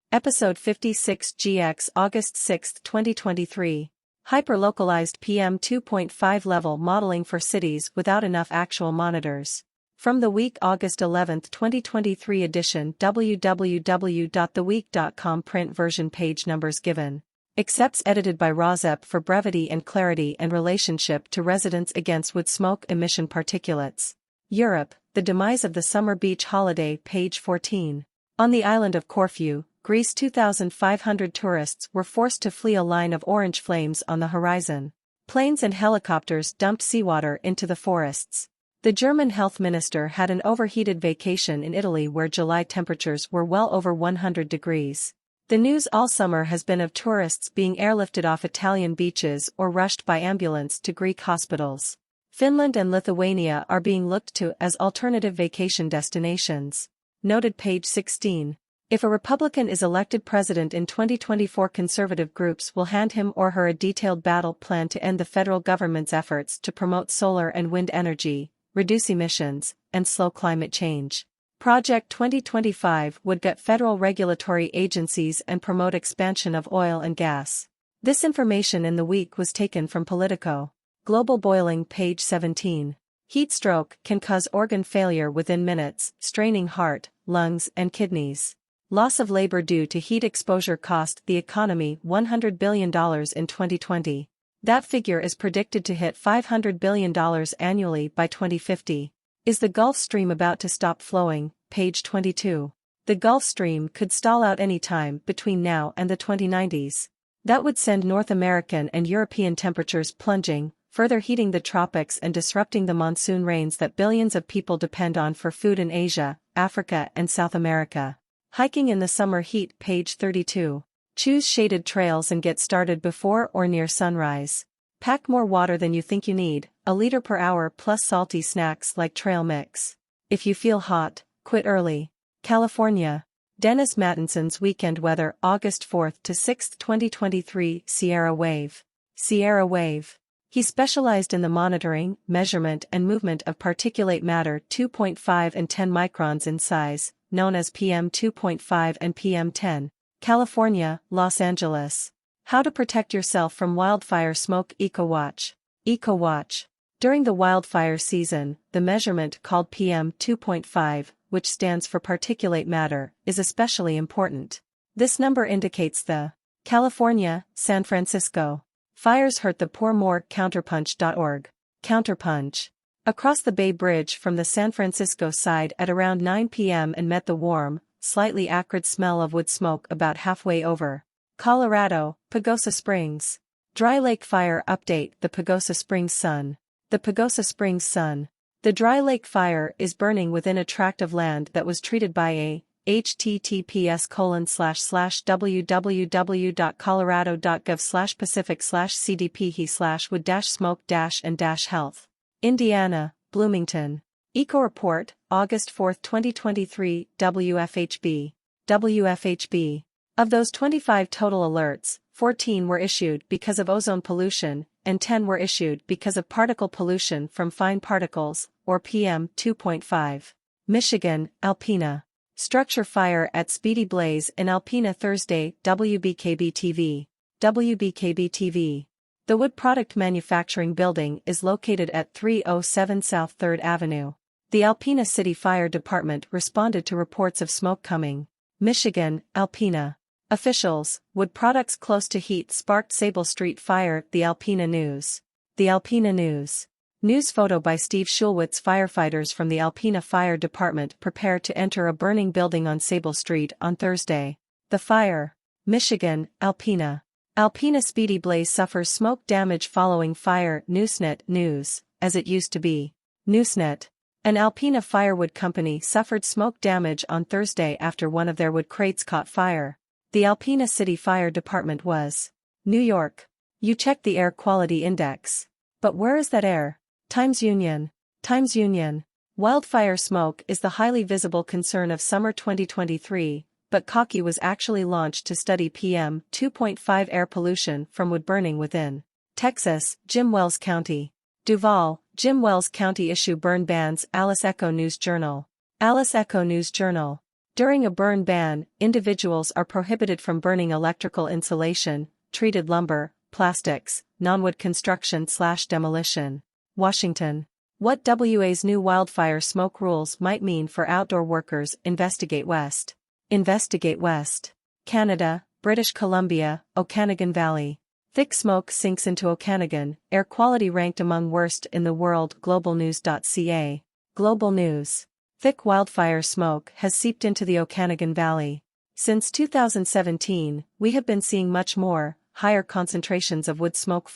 Episode 56 GX August 6, 2023. Hyper-localized PM2.5 level modeling for cities without enough actual monitors. From the week August 11, 2023 edition www.theweek.com print version page numbers given. Accepts edited by RAWSEP for brevity and clarity and relationship to residents against wood smoke emission particulates. Europe, the demise of the summer beach holiday page 14. On the island of Corfu, Greece 2,500 tourists were forced to flee a line of orange flames on the horizon. Planes and helicopters dumped seawater into the forests. The German health minister had an overheated vacation in Italy where July temperatures were well over 100 degrees. The news all summer has been of tourists being airlifted off Italian beaches or rushed by ambulance to Greek hospitals. Finland and Lithuania are being looked to as alternative vacation destinations. Noted page 16. If a Republican is elected president in 2024, conservative groups will hand him or her a detailed battle plan to end the federal government's efforts to promote solar and wind energy, reduce emissions, and slow climate change. Project 2025 would gut federal regulatory agencies and promote expansion of oil and gas. This information in the week was taken from Politico. Global boiling page 17. Heat stroke can cause organ failure within minutes, straining heart, lungs, and kidneys. Loss of labor due to heat exposure cost the economy $100 billion in 2020. That figure is predicted to hit $500 billion annually by 2050. Is the Gulf Stream about to stop flowing? Page 22. The Gulf Stream could stall out any time between now and the 2090s. That would send North American and European temperatures plunging, further heating the tropics and disrupting the monsoon rains that billions of people depend on for food in Asia, Africa, and South America. Hiking in the summer heat page 32. Choose shaded trails and get started before or near sunrise. Pack more water than you think you need, a liter per hour plus salty snacks like trail mix. If you feel hot, quit early. California. Dennis Mattinson's weekend weather August 4th to 6th 2023 Sierra Wave. Sierra Wave. He specialized in the monitoring, measurement and movement of particulate matter 2.5 and 10 microns in size, known as PM2.5 and PM10. California, Los Angeles. How to protect yourself from wildfire smoke. EcoWatch. EcoWatch. During the wildfire season, the measurement called PM2.5, which stands for particulate matter, is especially important. This number indicates the California, San Francisco. Fires hurt the poor. More counterpunch.org. Counterpunch. Across the Bay Bridge from the San Francisco side at around 9 p.m. and met the warm, slightly acrid smell of wood smoke about halfway over. Colorado, Pagosa Springs. Dry Lake Fire update. The Pagosa Springs Sun. The Pagosa Springs Sun. The Dry Lake Fire is burning within a tract of land that was treated by a https://www.colorado.gov/pacific/cdp/wood-smoke-and-health. Indiana, Bloomington. Eco Report, August 4, 2023, WFHB. WFHB. Of those 25 total alerts, 14 were issued because of ozone pollution, and 10 were issued because of particle pollution from fine particles, or PM2.5. Michigan, Alpena. Structure fire at Speedy Blaze in Alpena Thursday. WBKB-TV. WBKB-TV. The wood product manufacturing building is located at 307 South 3rd Avenue. The Alpena City Fire Department responded to reports of smoke coming. Michigan, Alpena. Officials, wood products close to heat sparked Sable Street fire. The Alpena News. The Alpena News. News photo by Steve Schulwitz. Firefighters from the Alpena Fire Department prepare to enter a burning building on Sable Street on Thursday. The fire. Michigan, Alpena. Alpena Speedy Blaze suffers smoke damage following fire. Newsnet News, as it used to be. Newsnet. An Alpena firewood company suffered smoke damage on Thursday after one of their wood crates caught fire. The Alpena City Fire Department was. New York. You checked the air quality index. But where is that air? Times Union. Times Union. Wildfire smoke is the highly visible concern of summer 2023, but CACI was actually launched to study PM2.5 air pollution from wood burning within Texas, Jim Wells County. Duval, Jim Wells County issue burn bans. Alice Echo News Journal. Alice Echo News Journal. During a burn ban, individuals are prohibited from burning electrical insulation, treated lumber, plastics, non-wood construction/demolition. Washington. What WA's new wildfire smoke rules might mean for outdoor workers. Investigate West. Investigate West. Canada, British Columbia, Okanagan Valley. Thick smoke sinks into Okanagan, air quality ranked among worst in the world. Globalnews.ca. Global News. Thick wildfire smoke has seeped into the Okanagan Valley. Since 2017, we have been seeing much more, higher concentrations of wood smoke.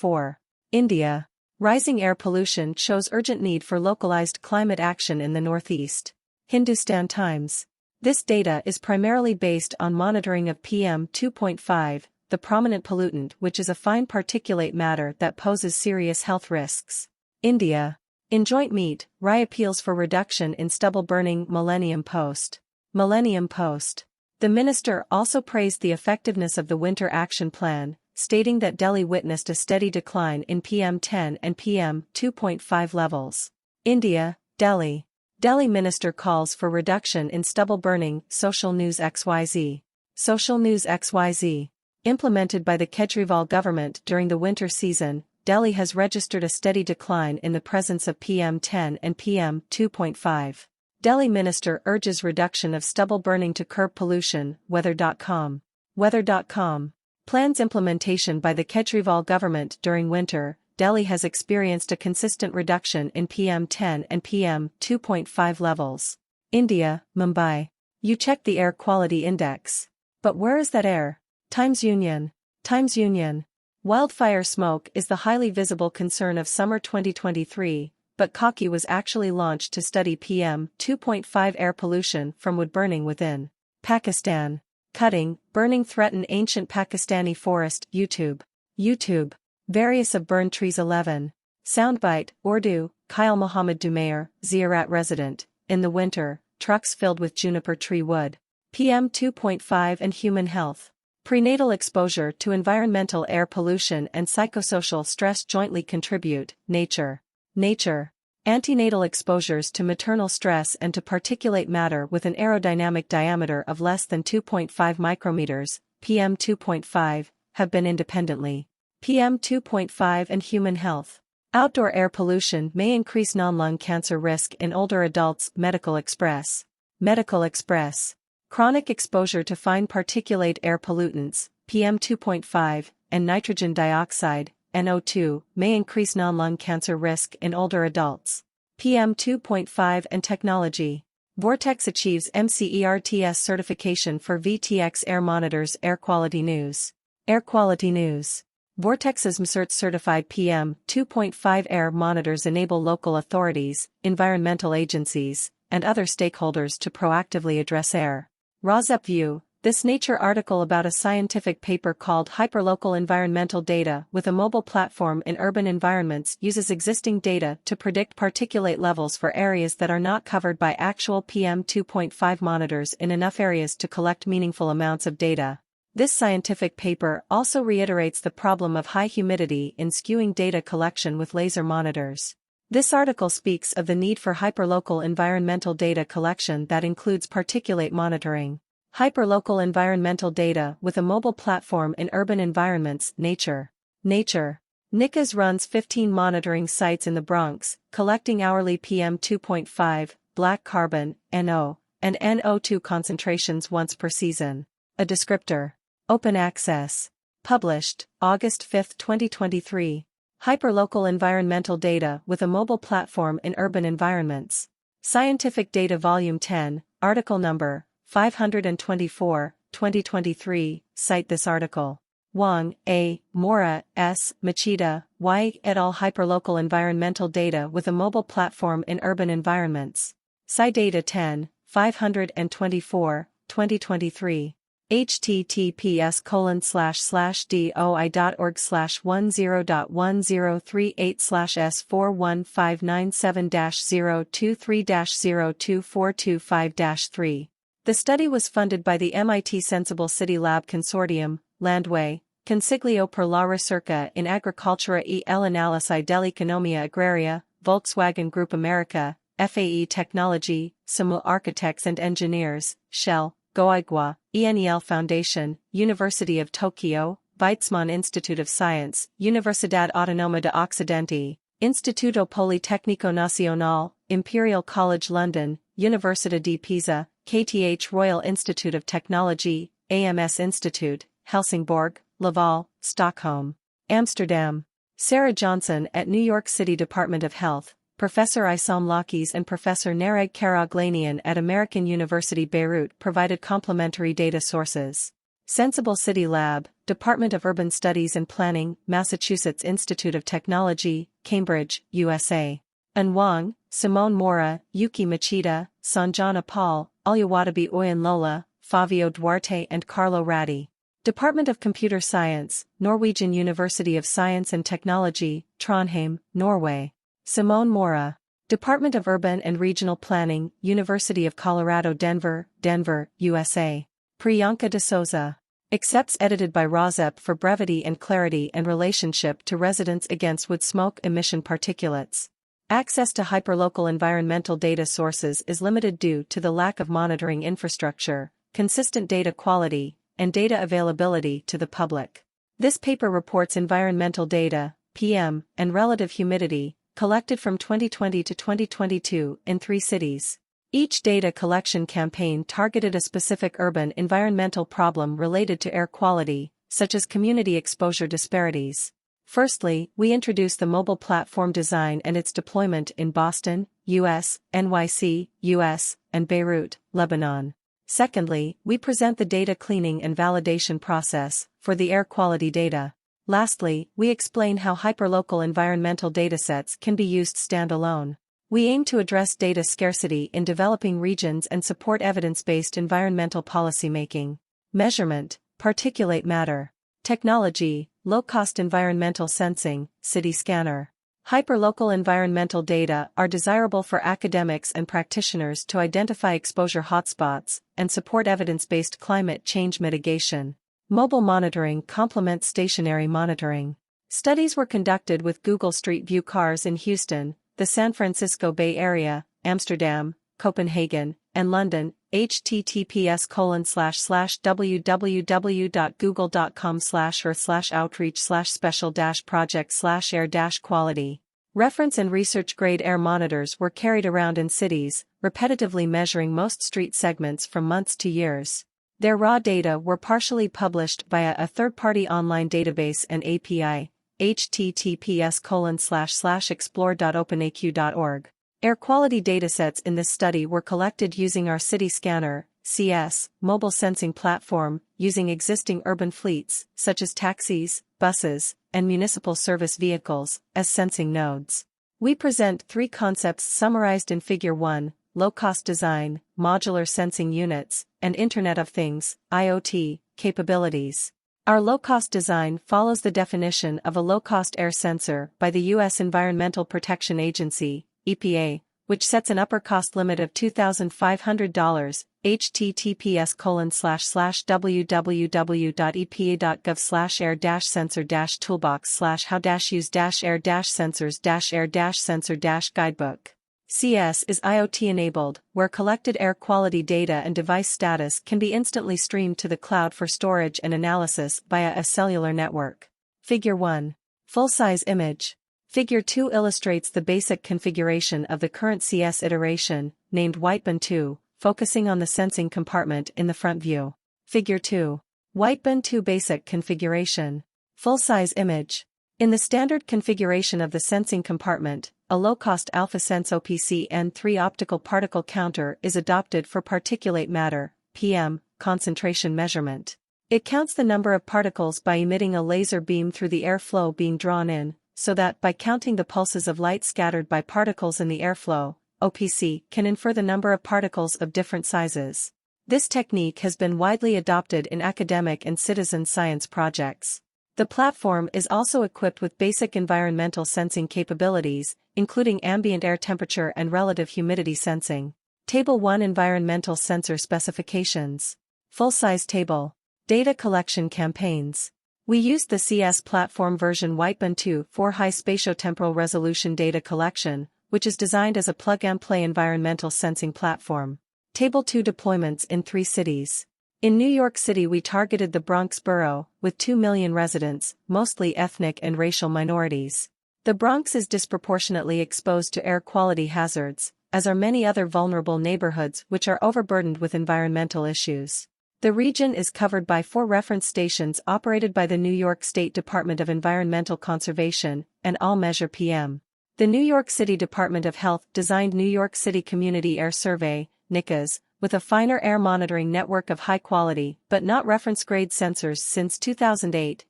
India. Rising air pollution shows urgent need for localized climate action in the Northeast. Hindustan Times. This data is primarily based on monitoring of PM2.5, the prominent pollutant, which is a fine particulate matter that poses serious health risks. India. In joint meet, RAI appeals for reduction in stubble burning. Millennium Post. Millennium Post. The minister also praised the effectiveness of the Winter Action Plan, stating that Delhi witnessed a steady decline in PM10 and PM2.5 levels. India, Delhi. Delhi minister calls for reduction in stubble burning. Social News XYZ. Social News XYZ. Implemented by the Kejriwal government during the winter season, Delhi has registered a steady decline in the presence of PM10 and PM2.5. Delhi minister urges reduction of stubble burning to curb pollution. Weather.com. Weather.com. Plans implementation by the Kejriwal government during winter. Delhi has experienced a consistent reduction in PM10 and PM2.5 levels. India, Mumbai. You checked the air quality index. But where is that air? Times Union. Times Union. Wildfire smoke is the highly visible concern of summer 2023, but Kaki was actually launched to study PM2.5 air pollution from wood burning within Pakistan. Cutting, burning threaten ancient Pakistani forest. YouTube. YouTube. Various of burned trees. 11. Soundbite, Urdu, Kyle Mohammed Dumayer, Ziyarat resident. In the winter, trucks filled with juniper tree wood. PM2.5 and human health. Prenatal exposure to environmental air pollution and psychosocial stress jointly contribute. Nature. Nature. Antenatal exposures to maternal stress and to particulate matter with an aerodynamic diameter of less than 2.5 micrometers, PM2.5, have been independently. PM2.5 and human health. Outdoor air pollution may increase non-lung cancer risk in older adults. Medical Express. Medical Express. Chronic exposure to fine particulate air pollutants, PM2.5, and nitrogen dioxide, NO2, may increase non-lung cancer risk in older adults. PM2.5 and technology. Vortex achieves MCERTS certification for VTX air monitors. Air Quality News. Air Quality News. Vortex's MCERT certified PM2.5 air monitors enable local authorities, environmental agencies, and other stakeholders to proactively address air. RAWSEP View. This Nature article about a scientific paper called Hyperlocal Environmental Data with a Mobile Platform in Urban Environments uses existing data to predict particulate levels for areas that are not covered by actual PM2.5 monitors in enough areas to collect meaningful amounts of data. This scientific paper also reiterates the problem of high humidity in skewing data collection with laser monitors. This article speaks of the need for hyperlocal environmental data collection that includes particulate monitoring. Hyperlocal environmental data with a mobile platform in urban environments. Nature. Nature. NICAS runs 15 monitoring sites in the Bronx, collecting hourly PM2.5, black carbon, NO, and NO2 concentrations once per season. A descriptor. Open access. Published, August 5, 2023. Hyperlocal environmental data with a mobile platform in urban environments. Scientific Data Volume 10, Article Number 524, 2023. Cite this article. Wang, A., Mora, S., Machida, Y. et al. Hyperlocal environmental data with a mobile platform in urban environments. SciData 10, 524, 2023. https://doi.org/10.103/S41597023-02425-3. The study was funded by the MIT Sensible City Lab Consortium, Landway, Consiglio per la Ricerca in Agricultura e l'Analisi dell'Economia Agraria, Volkswagen Group America, FAE Technology, SAMU Architects and Engineers, Shell, Goigwa, ENEL Foundation, University of Tokyo, Weizmann Institute of Science, Universidad Autónoma de Occidente, Instituto Politécnico Nacional, Imperial College London, Università di Pisa, KTH Royal Institute of Technology, AMS Institute, Helsingborg, Laval, Stockholm, Amsterdam. Sarah Johnson at New York City Department of Health, Professor Isam Lakis and Professor Nareg Karaglanian at American University Beirut provided complementary data sources. Sensible City Lab, Department of Urban Studies and Planning, Massachusetts Institute of Technology, Cambridge, USA. An Wang, Simone Mora, Yuki Machida, Sanjana Paul, Oluwatobi Oyinlola, Favio Duarte and Carlo Ratti. Department of Computer Science, Norwegian University of Science and Technology, Trondheim, Norway. Simone Mora. Department of Urban and Regional Planning, University of Colorado Denver, Denver, USA. Priyanka de Souza. Accepts edited by RAWSEP for brevity and clarity and relationship to residents against wood smoke emission particulates. Access to hyperlocal environmental data sources is limited due to the lack of monitoring infrastructure, consistent data quality, and data availability to the public. This paper reports environmental data, PM, and relative humidity, collected from 2020 to 2022 in 3 cities. Each data collection campaign targeted a specific urban environmental problem related to air quality, such as community exposure disparities. Firstly, we introduce the mobile platform design and its deployment in Boston, US, NYC, US, and Beirut, Lebanon. Secondly, we present the data cleaning and validation process for the air quality data. Lastly, we explain how hyperlocal environmental datasets can be used standalone. We aim to address data scarcity in developing regions and support evidence-based environmental policymaking. Measurement, particulate matter. Technology, low-cost environmental sensing, city scanner. Hyperlocal environmental data are desirable for academics and practitioners to identify exposure hotspots and support evidence-based climate change mitigation. Mobile monitoring complements stationary monitoring. Studies were conducted with Google Street View cars in Houston, the San Francisco Bay Area, Amsterdam, Copenhagen, and London. https://www.google.com/or/outreach/special-project/air-quality. Reference and research-grade air monitors were carried around in cities, repetitively measuring most street segments from months to years. Their raw data were partially published via a third-party online database and API, https://explore.openaq.org. Air quality datasets in this study were collected using our City Scanner, CS, mobile sensing platform, using existing urban fleets, such as taxis, buses, and municipal service vehicles, as sensing nodes. We present 3 concepts summarized in Figure 1, low-cost design, modular sensing units, and Internet of Things, IoT, capabilities. Our low-cost design follows the definition of a low-cost air sensor by the U.S. Environmental Protection Agency, EPA, which sets an upper cost limit of $2,500, https://www.epa.gov/air-sensor-toolbox/how-use-air-sensors-air-sensor-guidebook. CS is IoT-enabled, where collected air quality data and device status can be instantly streamed to the cloud for storage and analysis via a cellular network. Figure 1. Full-size image. Figure 2 illustrates the basic configuration of the current CS iteration, named Whiteband 2, focusing on the sensing compartment in the front view. Figure 2. Whiteband 2 basic configuration. Full-size image. In the standard configuration of the sensing compartment, a low-cost AlphaSense OPC-N3 optical particle counter is adopted for particulate matter, PM, concentration measurement. It counts the number of particles by emitting a laser beam through the airflow being drawn in, so that by counting the pulses of light scattered by particles in the airflow, OPC can infer the number of particles of different sizes. This technique has been widely adopted in academic and citizen science projects. The platform is also equipped with basic environmental sensing capabilities, including ambient air temperature and relative humidity sensing. Table 1 Environmental Sensor Specifications. Full-size table. Data collection campaigns. We used the CS platform version Whiteband 2 for high spatiotemporal resolution data collection, which is designed as a plug-and-play environmental sensing platform. Table 2 deployments in 3 cities. In New York City we targeted the Bronx borough, with 2 million residents, mostly ethnic and racial minorities. The Bronx is disproportionately exposed to air quality hazards, as are many other vulnerable neighborhoods which are overburdened with environmental issues. The region is covered by 4 reference stations operated by the New York State Department of Environmental Conservation, and all measure PM. The New York City Department of Health designed New York City Community Air Survey, NYCAS, with a finer air monitoring network of high-quality but not reference-grade sensors since 2008,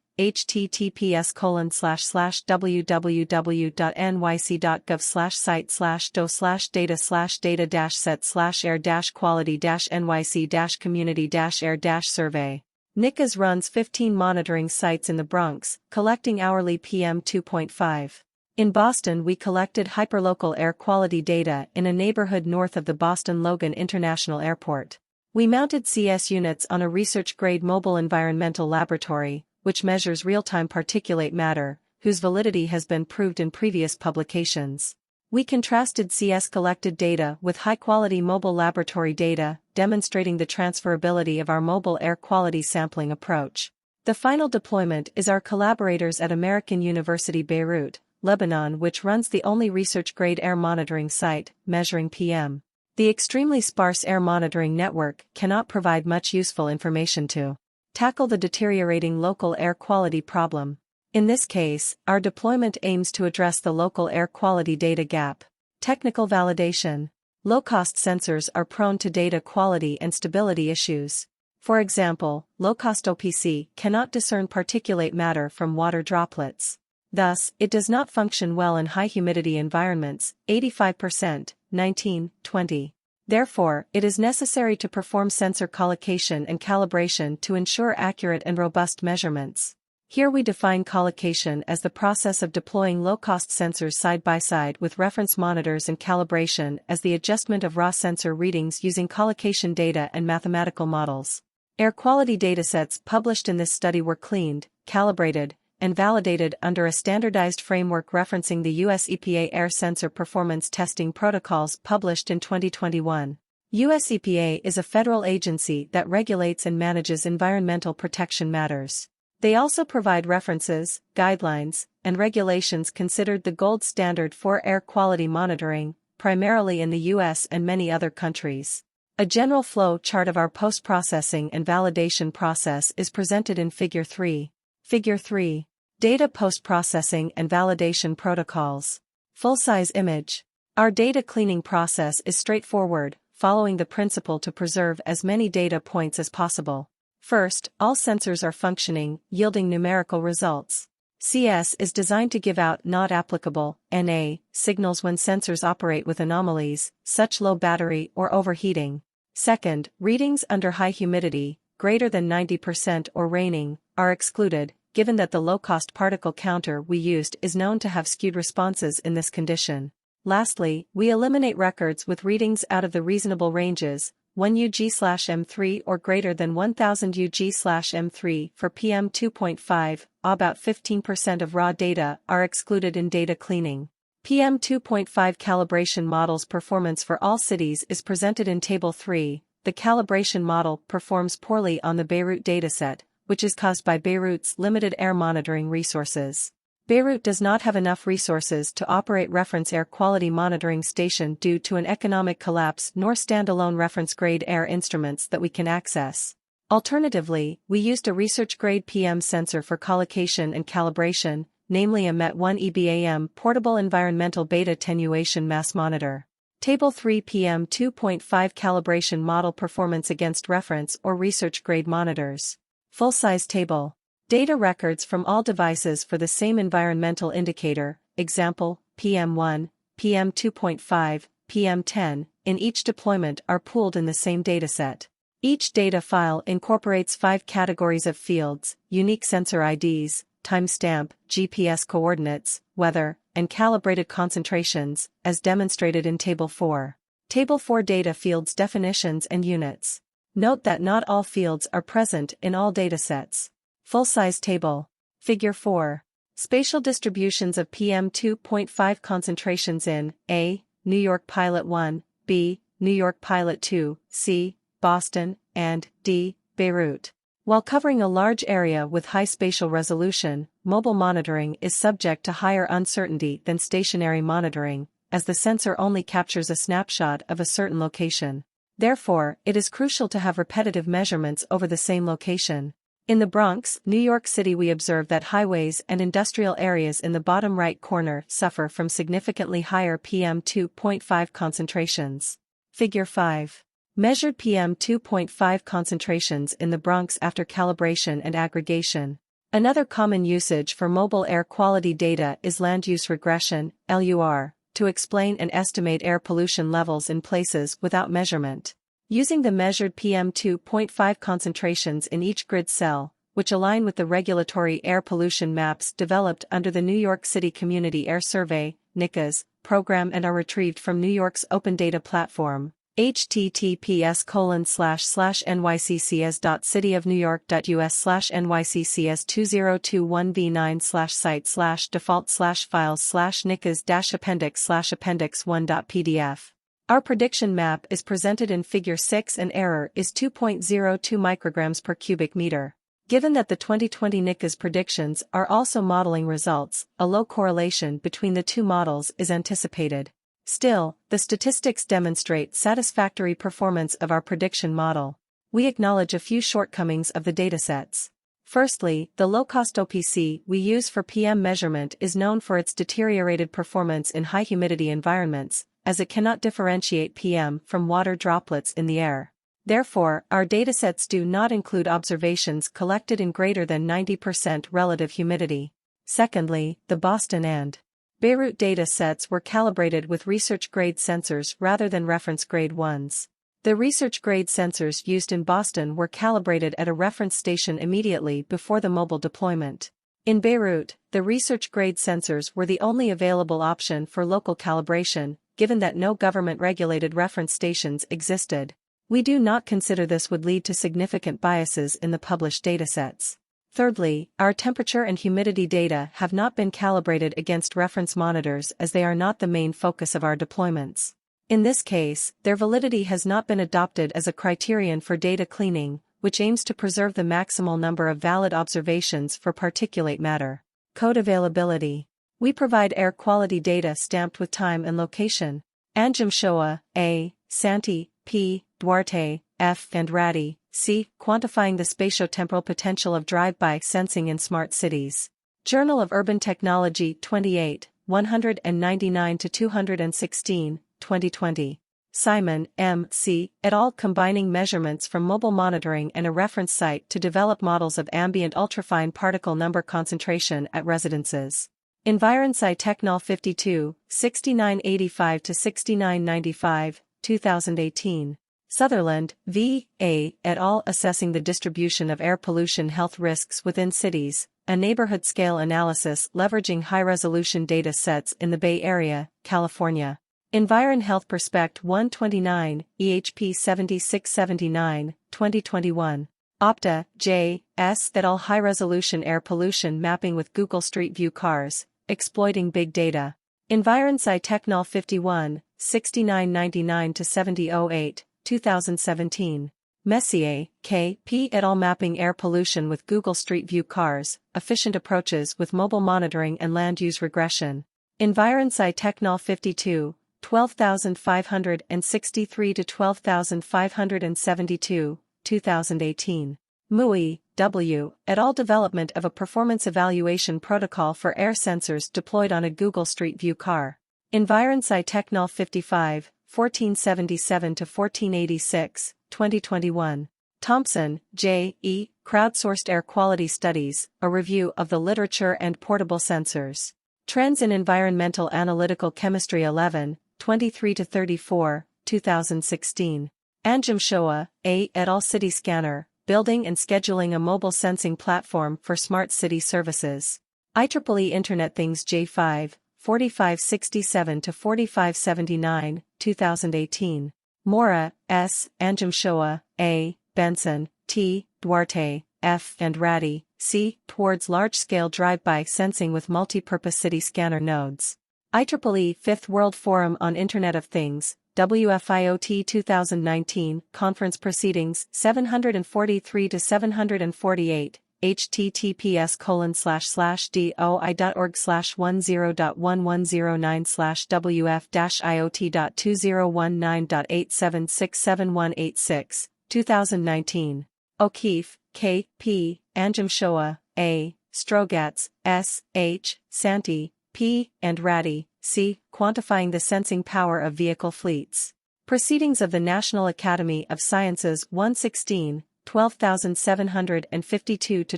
https://www.nyc.gov/site/do/data/air-quality-nyc-community-air-survey. NYCAS runs 15 monitoring sites in the Bronx, collecting hourly PM2.5. In Boston we collected hyperlocal air quality data in a neighborhood north of the Boston Logan International Airport. We mounted CS units on a research-grade mobile environmental laboratory, which measures real-time particulate matter, whose validity has been proved in previous publications. We contrasted CS-collected data with high-quality mobile laboratory data, demonstrating the transferability of our mobile air quality sampling approach. The final deployment is our collaborators at American University Beirut, Lebanon, which runs the only research-grade air monitoring site, measuring PM. The extremely sparse air monitoring network cannot provide much useful information to tackle the deteriorating local air quality problem. In this case, our deployment aims to address the local air quality data gap. Technical validation. Low-cost sensors are prone to data quality and stability issues. For example, low-cost OPC cannot discern particulate matter from water droplets. Thus, it does not function well in high-humidity environments, 85%, 19-20. Therefore, it is necessary to perform sensor collocation and calibration to ensure accurate and robust measurements. Here we define collocation as the process of deploying low-cost sensors side by side with reference monitors and calibration as the adjustment of raw sensor readings using collocation data and mathematical models. Air quality datasets published in this study were cleaned, calibrated, and validated under a standardized framework referencing the U.S. EPA Air Sensor Performance Testing Protocols published in 2021. U.S. EPA is a federal agency that regulates and manages environmental protection matters. They also provide references, guidelines, and regulations considered the gold standard for air quality monitoring, primarily in the U.S. and many other countries. A general flow chart of our post-processing and validation process is presented in Figure 3. Figure 3. Data post-processing and validation protocols. Full-size image. Our data cleaning process is straightforward, following the principle to preserve as many data points as possible. First, all sensors are functioning, yielding numerical results. CS is designed to give out not applicable NA signals when sensors operate with anomalies, such low battery or overheating. Second, readings under high humidity, greater than 90% or raining, are excluded, given that the low-cost particle counter we used is known to have skewed responses in this condition. Lastly, we eliminate records with readings out of the reasonable ranges, 1 UG/M3 or greater than 1000 UG/M3 for PM2.5, about 15% of raw data are excluded in data cleaning. PM2.5 calibration model's performance for all cities is presented in Table 3. The calibration model performs poorly on the Beirut dataset, which is caused by Beirut's limited air monitoring resources. Beirut does not have enough resources to operate reference air quality monitoring station due to an economic collapse nor standalone reference-grade air instruments that we can access. Alternatively, we used a research-grade PM sensor for collocation and calibration, namely a MET1 EBAM portable environmental beta attenuation mass monitor. Table 3 PM2.5 calibration model performance against reference or research-grade monitors. Full-size table. Data records from all devices for the same environmental indicator, example, PM1, PM2.5, PM10, in each deployment are pooled in the same dataset. Each data file incorporates 5 categories of fields, unique sensor IDs, timestamp, GPS coordinates, weather, and calibrated concentrations, as demonstrated in Table 4. Table 4 data fields definitions and units. Note that not all fields are present in all datasets. Full-size table. Figure 4. Spatial distributions of PM2.5 concentrations in A. New York Pilot 1, B. New York Pilot 2, C. Boston, and D. Beirut. While covering a large area with high spatial resolution, mobile monitoring is subject to higher uncertainty than stationary monitoring, as the sensor only captures a snapshot of a certain location. Therefore, it is crucial to have repetitive measurements over the same location. In the Bronx, New York City, we observe that highways and industrial areas in the bottom right corner suffer from significantly higher PM2.5 concentrations. Figure 5. Measured PM2.5 concentrations in the Bronx after calibration and aggregation. Another common usage for mobile air quality data is land use regression, LUR, to explain and estimate air pollution levels in places without measurement. Using the measured PM2.5 concentrations in each grid cell, which align with the regulatory air pollution maps developed under the New York City Community Air Survey (NYCAS) program and are retrieved from New York's Open Data Platform, https://nyccs.cityofnewyork.us/nyccs2021v9/site/default/files/NYCAS-appendix/appendix1.pdf. Our prediction map is presented in Figure 6 and error is 2.02 micrograms per cubic meter. Given that the 2020 NYCAS predictions are also modeling results, a low correlation between the two models is anticipated. Still, the statistics demonstrate satisfactory performance of our prediction model. We acknowledge a few shortcomings of the datasets. Firstly, the low-cost OPC we use for PM measurement is known for its deteriorated performance in high-humidity environments, as it cannot differentiate PM from water droplets in the air. Therefore, our datasets do not include observations collected in greater than 90% relative humidity. Secondly, the Boston and Beirut data sets were calibrated with research-grade sensors rather than reference-grade ones. The research-grade sensors used in Boston were calibrated at a reference station immediately before the mobile deployment. In Beirut, the research-grade sensors were the only available option for local calibration, given that no government-regulated reference stations existed. We do not consider this would lead to significant biases in the published datasets. Thirdly, our temperature and humidity data have not been calibrated against reference monitors as they are not the main focus of our deployments. In this case, their validity has not been adopted as a criterion for data cleaning, which aims to preserve the maximal number of valid observations for particulate matter. Code availability. We provide air quality data stamped with time and location. Anjum A, Santi, P, Duarte, F, and Ratty, C. Quantifying the spatiotemporal potential of drive-by sensing in smart cities. Journal of Urban Technology 28, 199-216, 2020. Simon, M. C. et al. Combining measurements from mobile monitoring and a reference site to develop models of ambient ultrafine particle number concentration at residences. EnvironSci Technol 52, 6985-6995, 2018. Sutherland, V. A. et al. Assessing the distribution of air pollution health risks within cities, a neighborhood-scale analysis leveraging high-resolution data sets in the Bay Area, California. Environ Health Perspect 129, EHP 7679, 2021. Opta, J. S. et al. High-resolution air pollution mapping with Google Street View cars, exploiting big data. EnvironSci Technol 51, 6999-7008, 2017. Messier, K. P. et al. Mapping air pollution with Google Street View cars, efficient approaches with mobile monitoring and land use regression. EnvironSci Technol 52, 12563-12572, 2018. Mui, W. et al. Development of a performance evaluation protocol for air sensors deployed on a Google Street View car. EnvironSci Technol 55, 1477-1486, 2021. Thompson, J. E. Crowdsourced Air Quality Studies, a review of the literature and portable sensors. Trends in Environmental Analytical Chemistry 11, 23-34, 2016. Anjum A. et al. City Scanner, Building and Scheduling a Mobile Sensing Platform for Smart City Services. IEEE Internet Things J5, 4567-4579, 2018. Mora, S., Anjum A., Benson, T., Duarte, F and RADI, C, towards large-scale drive-by sensing with multi-purpose city scanner nodes. IEEE 5th World Forum on Internet of Things, WFIoT 2019, Conference Proceedings, 743-748, https://doi.org/10.109/wf-iot.2019.8767186, 2019. O'Keefe, K. P., Anjumshoa, A., Strogatz, S. H., Santi, P., and Ratty, C. Quantifying the Sensing Power of Vehicle Fleets. Proceedings of the National Academy of Sciences 116, 12752 to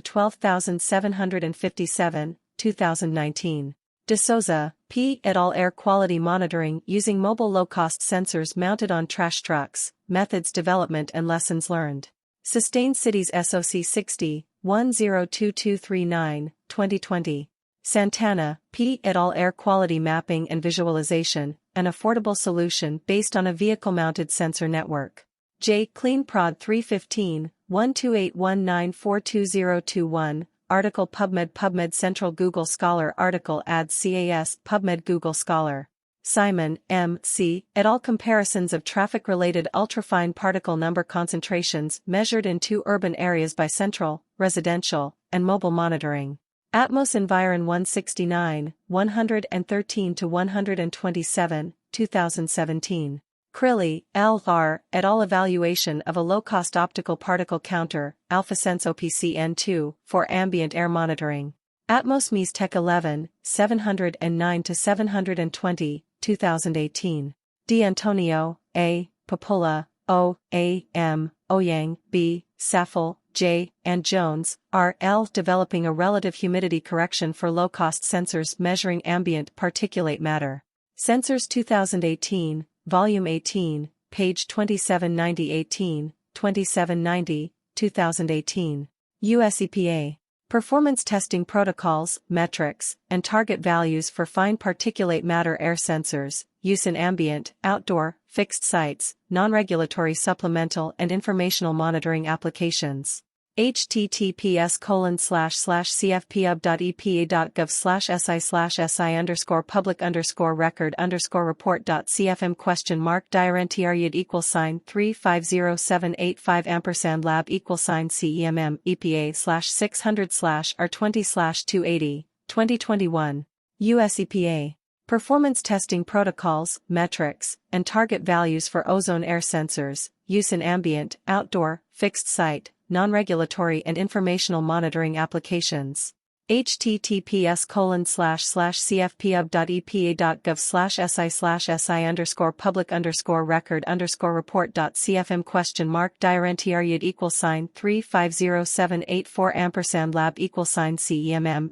12757, 2019. De Souza, P. et al. Air Quality Monitoring Using Mobile Low-Cost Sensors Mounted on Trash Trucks, Methods Development and Lessons Learned. Sustained Cities SOC 60, 102239, 2020. Santana, P. et al. Air Quality Mapping and Visualization, an affordable solution based on a vehicle-mounted sensor network. J. Clean Prod 315, 12819422021, article PubMed Central Google Scholar article adds CAS PubMed Google Scholar. Simon, M. C. et al. Comparisons of traffic-related ultrafine particle number concentrations measured in 2 urban areas by central, residential, and mobile monitoring. Atmos Environ 169, 113-127, 2017. Crilly, L. R. et al. Evaluation of a low-cost optical particle counter, AlphaSense OPCN2, for ambient air monitoring. Atmos MES Tech 11, 709-720, 2018. D'Antonio, A., Popola, O. A. M., Oyang, B., Saffel, J., and Jones, R. L. Developing a relative humidity correction for low-cost sensors measuring ambient particulate matter. Sensors 2018, Volume 18, page 2790-18, 2790, 2018. U.S. EPA. Performance Testing Protocols, Metrics, and Target Values for Fine Particulate Matter Air Sensors, Use in Ambient, Outdoor, Fixed Sites, Non-Regulatory Supplemental and Informational Monitoring Applications. https://cfpub.epa.gov/si_public_record_CFM?mark.diarrentiaryd=3507855ampersand lab=CEMM EPA/600/R20/280, 2021. U.S. EPA. Performance Testing Protocols, Metrics, and Target Values for Ozone Air Sensors, Use in Ambient, Outdoor, Fixed Site, Non-Regulatory and Informational Monitoring Applications. https://cfpub.epa.gov/si/si_report.cfm?mark.diarrentiaryd=3507844ampersand lab=CEMM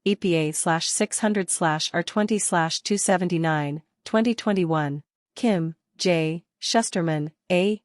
EPA/600/R20/279, 2021. Kim, J., Schusterman, A.,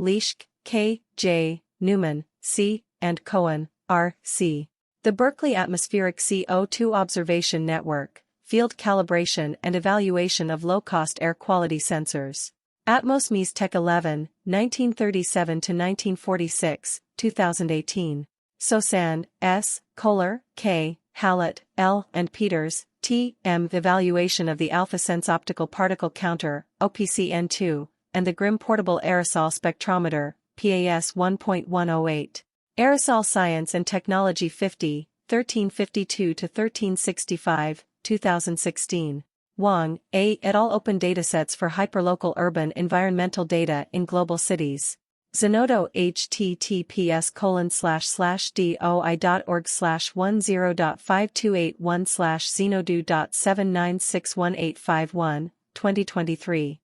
Leishk, K. J., Newman, C., and Cohen, R. C. The Berkeley Atmospheric CO2 Observation Network, Field Calibration and Evaluation of Low-Cost Air Quality Sensors. Atmos MES Tech 11, 1937-1946, 2018. Sosan, S., Kohler, K., Hallett, L., and Peters, T. M. Evaluation of the AlphaSense Optical Particle Counter, OPCN2, and the GRIM Portable Aerosol Spectrometer, PAS 1.108. Aerosol Science and Technology 50, 1352-1365, 2016. Wang, A. et al. Open Datasets for Hyperlocal Urban Environmental Data in Global Cities. Zenodo https://doi.org/10.5281/zenodo.7961851, 2023.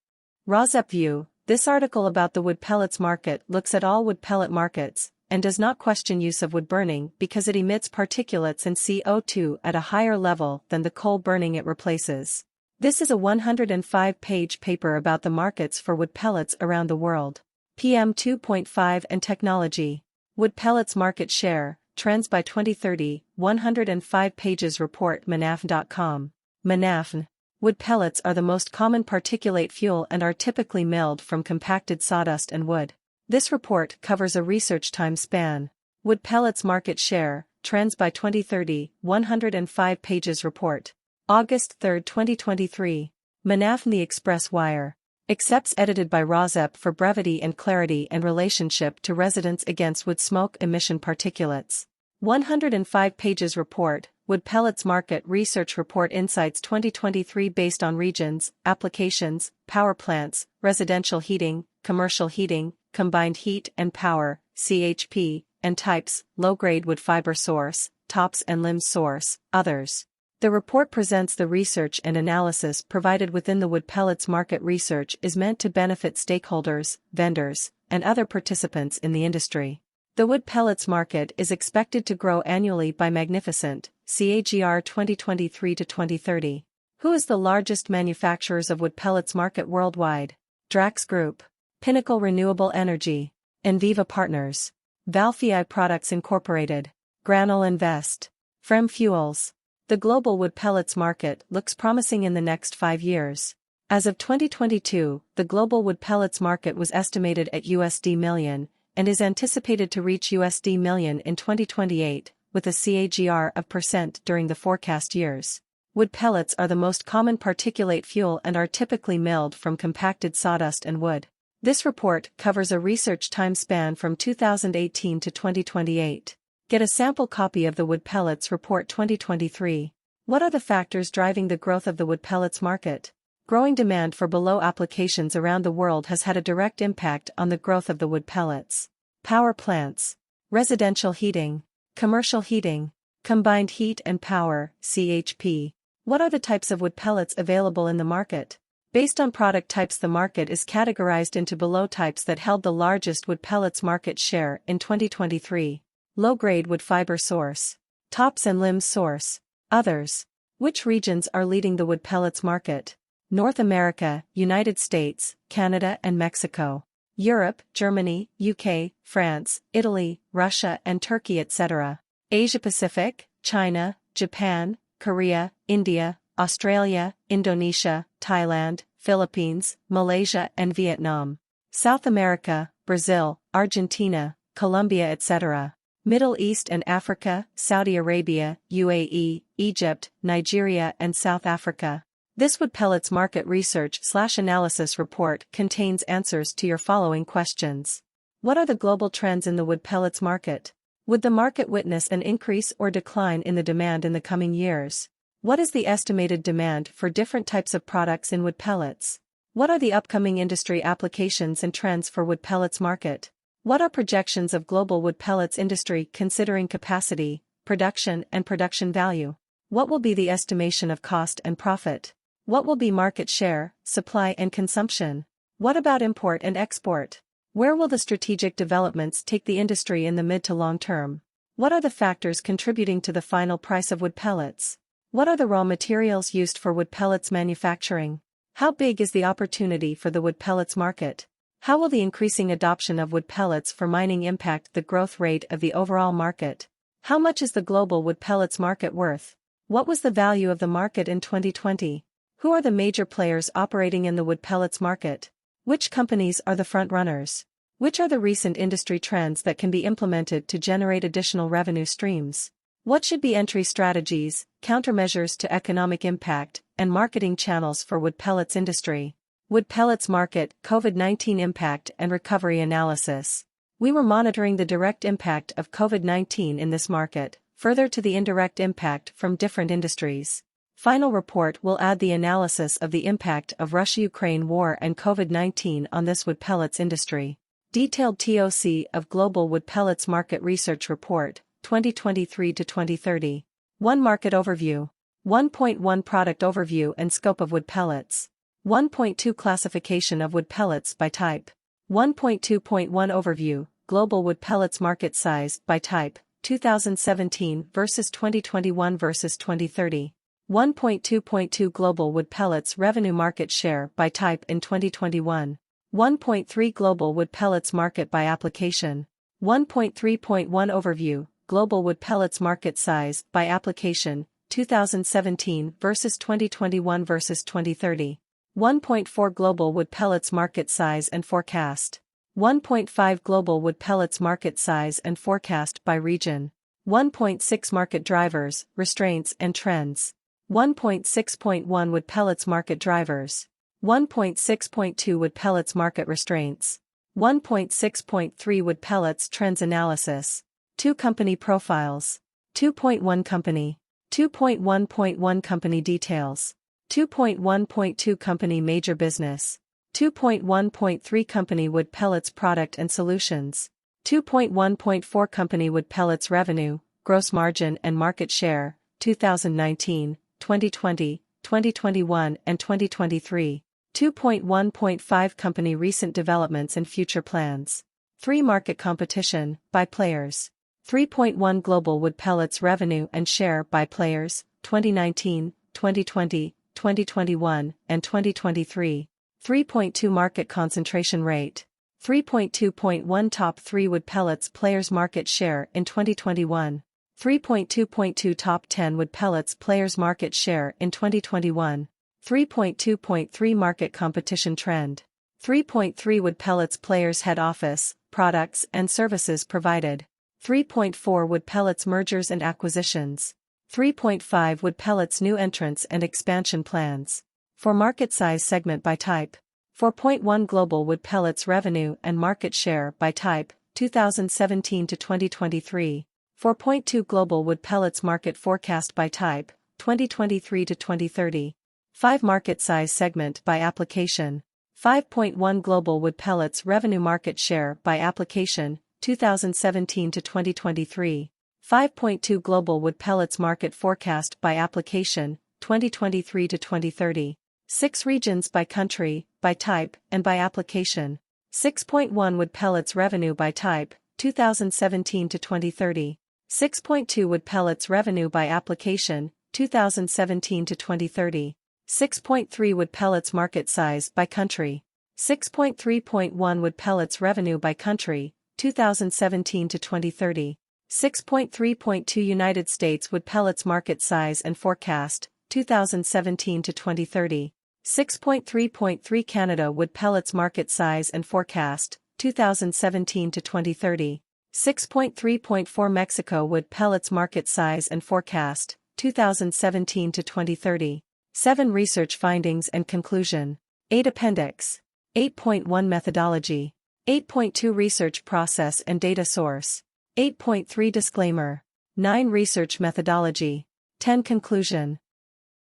RAWSEP View. This article about the wood pellets market looks at all wood pellet markets, and does not question use of wood burning because it emits particulates and CO2 at a higher level than the coal burning it replaces. This is a 105-page paper about the markets for wood pellets around the world. PM2.5 and Technology. Wood pellets market share, trends by 2030, 105 pages report manafn.com. Manafn. Wood pellets are the most common particulate fuel and are typically milled from compacted sawdust and wood. This report covers a research time span. Wood pellets market share, trends by 2030, 105 pages report. August 3, 2023. Manaf The Express Wire. Accepts edited by RAWSEP for brevity and clarity and relationship to residents against wood smoke emission particulates. 105 pages report, Wood Pellets Market Research Report Insights 2023 based on regions, applications, power plants, residential heating, commercial heating, combined heat and power, CHP, and types, low-grade wood fiber source, tops and limbs source, others. The report presents the research and analysis provided within the wood pellets market. Research is meant to benefit stakeholders, vendors, and other participants in the industry. The wood pellets market is expected to grow annually by magnificent CAGR 2023 to 2030. Who is the largest manufacturers of wood pellets market worldwide? Drax Group, Pinnacle Renewable Energy, Enviva Partners, Valfei Products Incorporated, Granol Invest, Frem Fuels. The global wood pellets market looks promising in the next 5 years. As of 2022, the global wood pellets market was estimated at $1 million, and is anticipated to reach $1 million in 2028, with a CAGR of % during the forecast years. Wood pellets are the most common particulate fuel and are typically milled from compacted sawdust and wood. This report covers a research time span from 2018 to 2028. Get a sample copy of the Wood Pellets Report 2023. What are the factors driving the growth of the wood pellets market? Growing demand for below applications around the world has had a direct impact on the growth of the wood pellets. Power plants, residential heating, commercial heating, combined heat and power, CHP. What are the types of wood pellets available in the market? Based on product types, the market is categorized into below types that held the largest wood pellets market share in 2023. Low-grade wood fiber source, tops and limbs source, others. Which regions are leading the wood pellets market? North America, United States, Canada and Mexico. Europe, Germany, UK, France, Italy, Russia and Turkey etc. Asia Pacific, China, Japan, Korea, India, Australia, Indonesia, Thailand, Philippines, Malaysia and Vietnam. South America, Brazil, Argentina, Colombia etc. Middle East and Africa, Saudi Arabia, UAE, Egypt, Nigeria and South Africa. This wood pellets market research/analysis report contains answers to your following questions. What are the global trends in the wood pellets market? Would the market witness an increase or decline in the demand in the coming years? What is the estimated demand for different types of products in wood pellets? What are the upcoming industry applications and trends for wood pellets market? What are projections of global wood pellets industry considering capacity, production and production value? What will be the estimation of cost and profit? What will be market share, supply and consumption? What about import and export? Where will the strategic developments take the industry in the mid to long term? What are the factors contributing to the final price of wood pellets? What are the raw materials used for wood pellets manufacturing? How big is the opportunity for the wood pellets market? How will the increasing adoption of wood pellets for mining impact the growth rate of the overall market? How much is the global wood pellets market worth? What was the value of the market in 2020? Who are the major players operating in the wood pellets market? Which companies are the front runners? Which are the recent industry trends that can be implemented to generate additional revenue streams? What should be entry strategies, countermeasures to economic impact, and marketing channels for wood pellets industry? Wood pellets market, COVID-19 impact and recovery analysis. We were monitoring the direct impact of COVID-19 in this market, further to the indirect impact from different industries. Final report will add the analysis of the impact of Russia-Ukraine war and COVID-19 on this wood pellets industry. Detailed TOC of Global Wood Pellets Market Research Report, 2023 to 2030. 1. Market Overview. 1.1 Product Overview and Scope of wood pellets. 1.2 Classification of wood pellets by type. 1.2.1 Overview, Global wood pellets market size by type, 2017 versus 2021 versus 2030. 1.2.2 Global wood pellets revenue market share by type in 2021. 1.3 Global wood pellets market by application. 1.3.1 Overview, Global wood pellets market size by application, 2017 versus 2021 versus 2030. 1.4 Global wood pellets market size and forecast. 1.5 Global wood pellets market size and forecast by region. 1.6 Market drivers, restraints and trends. 1.6.1 Wood pellets market drivers. 1.6.2 Wood pellets market restraints. 1.6.3 Wood pellets trends analysis. 2 Company profiles. 2.1 Company. 2.1.1 Company details. 2.1.2 Company major business. 2.1.3 Company wood pellets product and solutions. 2.1.4 Company wood pellets revenue, gross margin and market share, 2019, 2020, 2021 and 2023. 2.1.5 Company recent developments and future plans. 3 Market competition, by players. 3.1 Global wood pellets revenue and share by players, 2019, 2020, 2021 and 2023. 3.2 Market concentration rate. 3.2.1 Top 3 wood pellets players market share in 2021. 3.2.2 Top 10 wood pellets players market share in 2021. 3.2.3 Market competition trend. 3.3 Wood pellets players head office, products and services provided. 3.4 Wood pellets mergers and acquisitions. 3.5 Wood pellets new entrants and expansion plans. For market size segment by type. 4.1 Global wood pellets revenue and market share by type, 2017 to 2023. 4.2 Global wood pellets market forecast by type, 2023 to 2030. 5 Market size segment by application. 5.1 Global wood pellets revenue market share by application, 2017 to 2023. 5.2 Global wood pellets market forecast by application, 2023 to 2030. 6 Regions by country, by type, and by application. 6.1 Wood pellets revenue by type, 2017 to 2030. 6.2 Wood pellets revenue by application, 2017 to 2030. 6.3 Wood pellets market size by country. 6.3.1 Wood pellets revenue by country, 2017 to 2030. 6.3.2 United States wood pellets market size and forecast, 2017 to 2030. 6.3.3 Canada wood pellets market size and forecast, 2017 to 2030. 6.3.4 Mexico wood pellets market size and forecast, 2017 to 2030. 7 Research findings and conclusion. 8 Appendix. 8.1 Methodology. 8.2 Research process and data source. 8.3 Disclaimer. 9 Research methodology. 10 Conclusion.